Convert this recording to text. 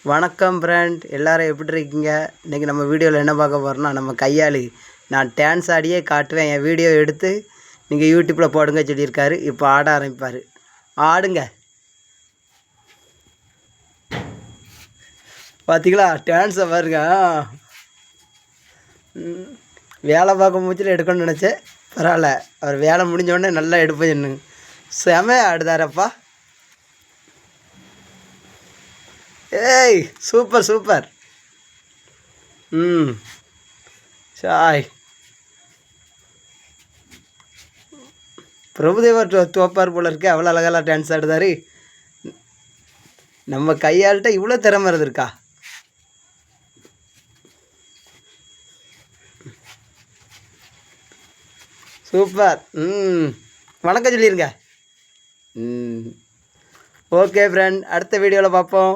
வணக்கம் ஃப்ரெண்ட், எல்லோரும் எப்படி இருக்கீங்க? இன்றைக்கி நம்ம வீடியோவில் என்ன பார்க்க போகிறோம்னா, நம்ம கையாளி நான் டான்ஸ் ஆடியே காட்டுவேன், என் வீடியோ எடுத்து நீங்கள் யூடியூப்பில் போடுங்க சொல்லியிருக்காரு. இப்போ ஆட ஆரம்பிப்பார். ஆடுங்க. பார்த்தீங்களா டான்ஸை பாருங்க. வேலை பார்க்க மூச்சில் எடுக்கணும்னு நினச்சேன், பரவாயில்ல. அவர் வேலை முடிஞ்சோடனே நல்லா எடுப்பேன். என்ன செமையாக ஆடுதாரப்பா. ஏய், சூப்பர் சூப்பர். சாய் பிரபுதேவர் தோப்பார் போல இருக்கு. அவ்வளோ அழகாக டான்ஸ் ஆடுதாரு. நம்ம கையாள்கிட்ட இவ்வளோ திறமை இருந்திருக்கா? சூப்பர். வணக்கம் சொல்லிடுங்க. ஓகே ஃப்ரெண்ட், அடுத்த வீடியோவில் பார்ப்போம்.